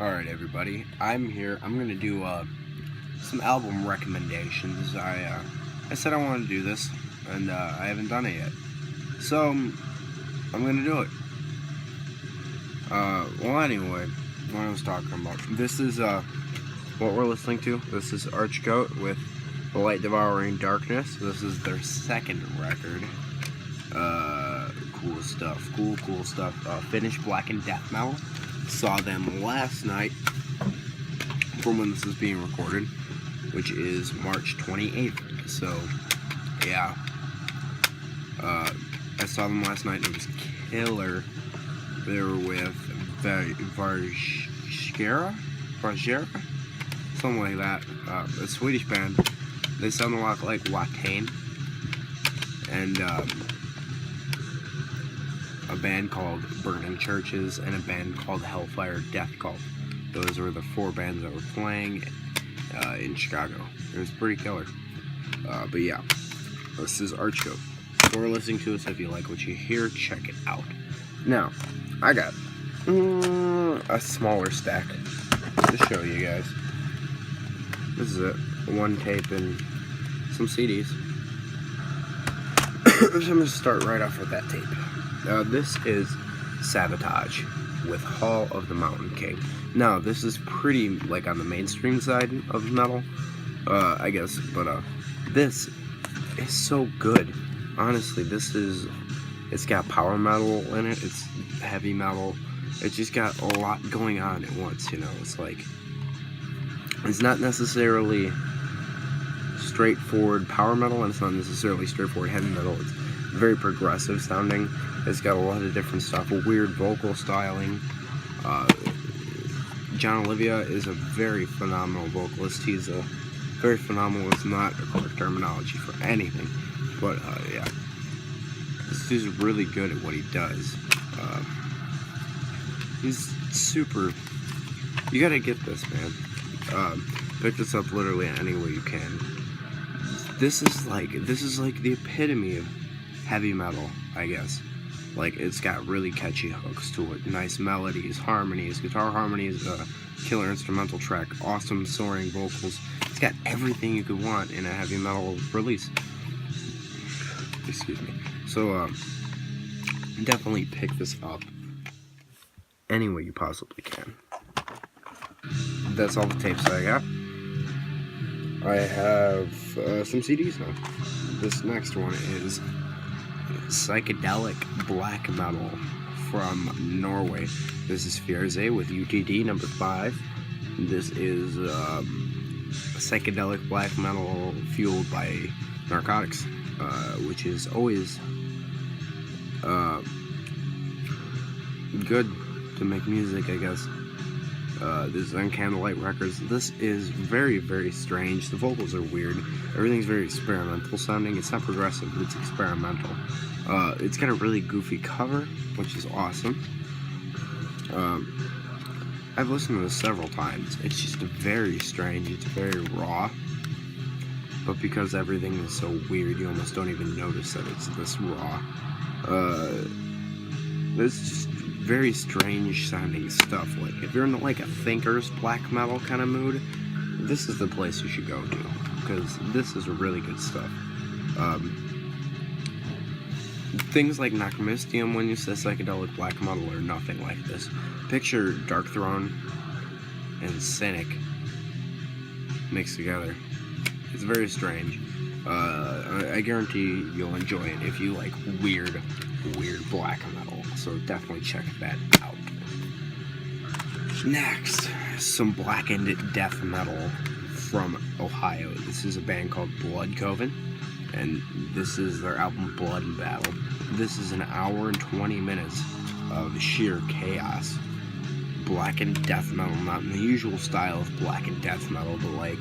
Alright everybody, I'm here. I'm gonna do some album recommendations. I said I wanted to do this, and I haven't done it yet. So, I'm gonna do it. Well anyway, what I was talking about. This is what we're listening to. This is Archgoat with The Light Devouring Darkness. This is their second record. Cool stuff. Cool stuff. Finnish black and death metal. Saw them last night from when this is being recorded, which is March 28th. So, yeah. I saw them last night and it was killer. They were with Furze, something like that. A Swedish band. They sound a lot like Watain. And, a band called Burning Churches, and a band called Hellfire Death Cult. Those were the four bands that were playing in Chicago. It was pretty killer. But yeah, this is Archgoat. So we're listening to it, so if you like what you hear, check it out. Now, I got a smaller stack to show you guys. This is it. One tape and some CDs. So I'm going to start right off with that tape. This is Sabotage with Hall of the Mountain King. Now, this is pretty, like, on the mainstream side of metal, I guess, but, this is so good. Honestly, it's got power metal in it, it's heavy metal, it's just got a lot going on at once, you know. It's like, it's not necessarily straightforward power metal, and it's not necessarily straightforward heavy metal. It's very progressive sounding. It's got a lot of different stuff, a weird vocal styling. John Olivia is a very phenomenal vocalist. He's a very phenomenal, it's not a correct terminology for anything, but yeah, this dude's really good at what he does. He's super, you gotta get this, man. Pick this up literally any way you can. This is like the epitome of heavy metal, I guess. Like, it's got really catchy hooks to it, nice melodies, harmonies, guitar harmonies, killer instrumental track, awesome soaring vocals. It's got everything you could want in a heavy metal release. Excuse me. So, definitely pick this up any way you possibly can. That's all the tapes I got. I have some CDs now. This next one is psychedelic black metal from Norway. This is Furze with UTD number 5. This is psychedelic black metal fueled by narcotics, which is always good to make music, I guess. This is on Candlelight Records. This is very, very strange. The vocals are weird. Everything's very experimental sounding. It's not progressive, but it's experimental. It's got a really goofy cover, which is awesome. I've listened to this several times. It's just very strange. It's very raw. But because everything is so weird, you almost don't even notice that it's this raw. It's just very strange sounding stuff. Like, if you're in like a thinker's black metal kind of mood, this is the place you should go to, because this is really good stuff. Things like Necromistium, when you say psychedelic black metal, are nothing like this. Picture Dark Throne and Cynic mixed together. It's very strange. I guarantee you'll enjoy it if you like weird black metal. So definitely check that out. Next, some blackened death metal from Ohio. This is a band called Coven, and this is their album Blood and Battle. This is an hour and 20 minutes of sheer chaos. Blackened death metal, not in the usual style of blackened death metal, but like,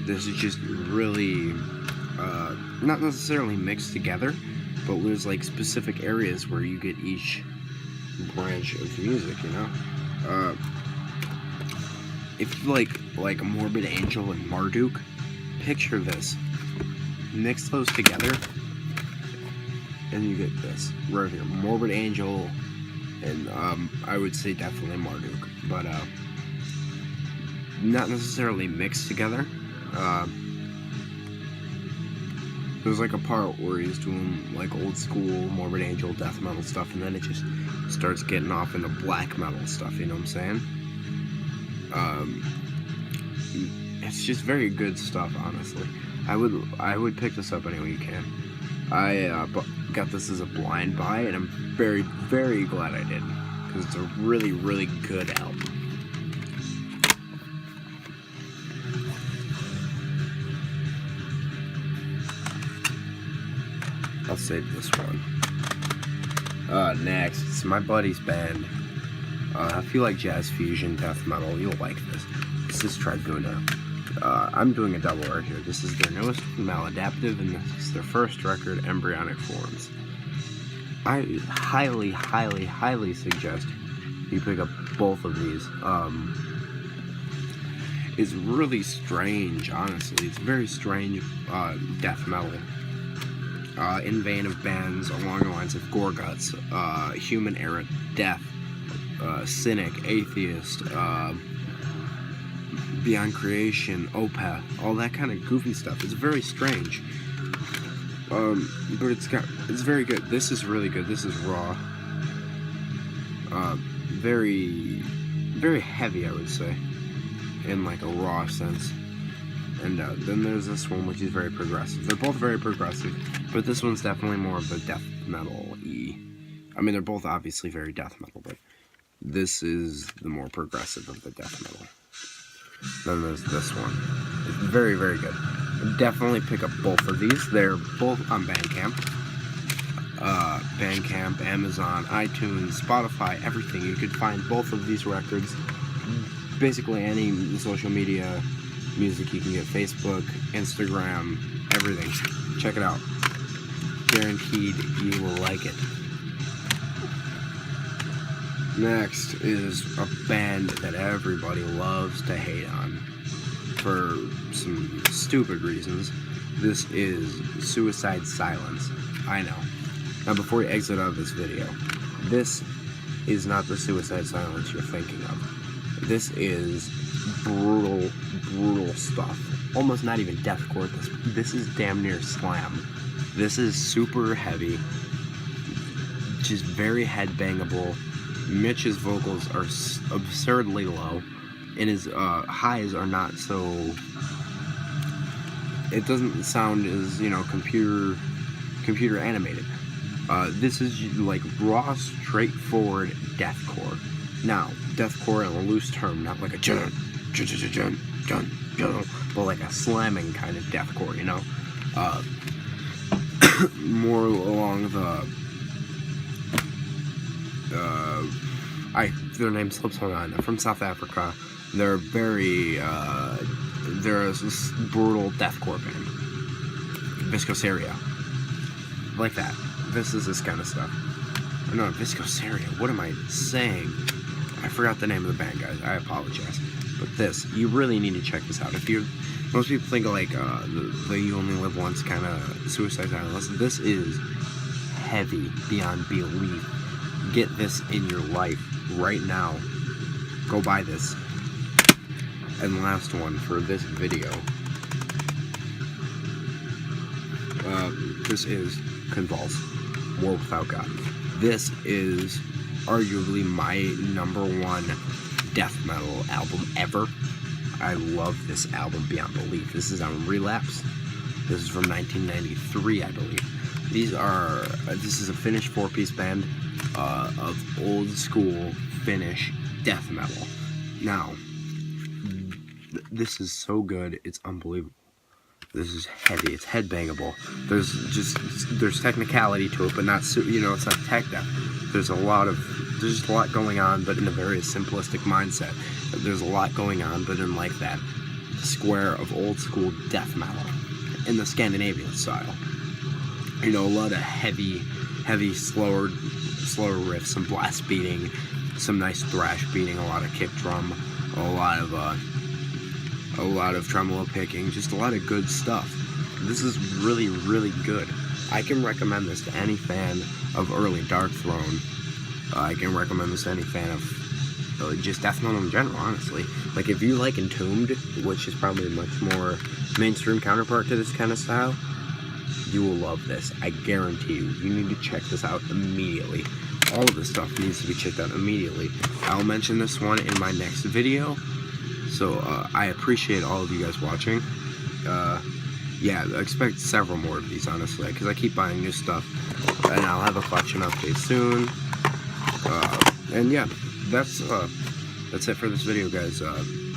this is just really, not necessarily mixed together, but there's like specific areas where you get each branch of music, you know? If you like Morbid Angel and Marduk, picture this. Mix those together, and you get this right here. Morbid Angel, and I would say definitely Marduk. But not necessarily mixed together. There's like a part where he's doing like old school Morbid Angel death metal stuff, and then it just starts getting off into black metal stuff, you know what I'm saying? It's just very good stuff, honestly. I would pick this up any way you can. I got this as a blind buy, and I'm very, very glad I did, because it's a really, really good album. I'll save this one. Next, it's my buddy's band. If you like jazz fusion death metal, you'll like this. This is Triguna. I'm doing a double right here. This is their newest Maladaptive, and this is their first record, Embryonic Forms. I highly, highly, highly suggest you pick up both of these. It's really strange, honestly. It's very strange death metal. In vein of bands along the lines of Gorguts, Human Era Death, Cynic, Atheist, Beyond Creation, Opeth, all that kind of goofy stuff. It's very strange, but it's very good. This is really good. This is raw, very, very heavy, I would say, in like a raw sense. And then there's this one, which is very progressive. They're both very progressive, but this one's definitely more of a death metal-y. I mean, they're both obviously very death metal, but this is the more progressive of the death metal. Then there's this one. It's very, very good. Definitely pick up both of these. They're both on Bandcamp. Bandcamp, Amazon, iTunes, Spotify, everything. You could find both of these records. Basically any social media music you can get, Facebook, Instagram, everything. Check it out. Guaranteed you will like it. Next is a band that everybody loves to hate on for some stupid reasons. This is Suicide Silence. I know. Now before you exit out of this video, this is not the Suicide Silence you're thinking of. This is brutal, brutal stuff. Almost not even deathcore. This is damn near slam. This is super heavy, just very headbangable. Mitch's vocals are absurdly low, and his highs are not so. It doesn't sound as, you know, computer animated. This is like raw, straightforward deathcore. Now, deathcore in a loose term, not like a but like a slamming kind of deathcore, you know? More along the, their name slips my mind. They're from South Africa. They're very, they're this brutal deathcore band. Viscosaria. Like that. This is this kind of stuff. No, Viscosaria. What am I saying? I forgot the name of the band, guys. I apologize. But this, you really need to check this out. If you're, most people think of like the You Only Live Once kind of Suicide Silence. This is heavy beyond belief. Get this in your life right now. Go buy this. And last one for this video. This is Convulse, War Without God. This is arguably my #1 death metal album ever. I love this album beyond belief. This is on Relapse. This is from 1993, I believe. This is a Finnish 4-piece band of old school Finnish death metal. Now, this is so good, it's unbelievable. This is heavy, it's headbangable. There's technicality to it, but not, you know, it's not tech death. There's just a lot going on, but in a very simplistic mindset. There's a lot going on, but in like that square of old school death metal in the Scandinavian style. You know, a lot of heavy, slower riffs, some blast beating, some nice thrash beating, a lot of kick drum, a lot of tremolo picking, just a lot of good stuff. This is really, really good. I can recommend this to any fan of early Dark Throne. I can recommend this to any fan of just death metal in general, honestly. Like, if you like Entombed, which is probably a much more mainstream counterpart to this kind of style, you will love this. I guarantee you. You need to check this out immediately. All of this stuff needs to be checked out immediately. I'll mention this one in my next video. So, I appreciate all of you guys watching. Yeah, expect several more of these, honestly, because I keep buying new stuff. And I'll have a collection update soon. And yeah, that's it for this video, guys.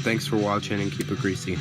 Thanks for watching, and keep it greasy.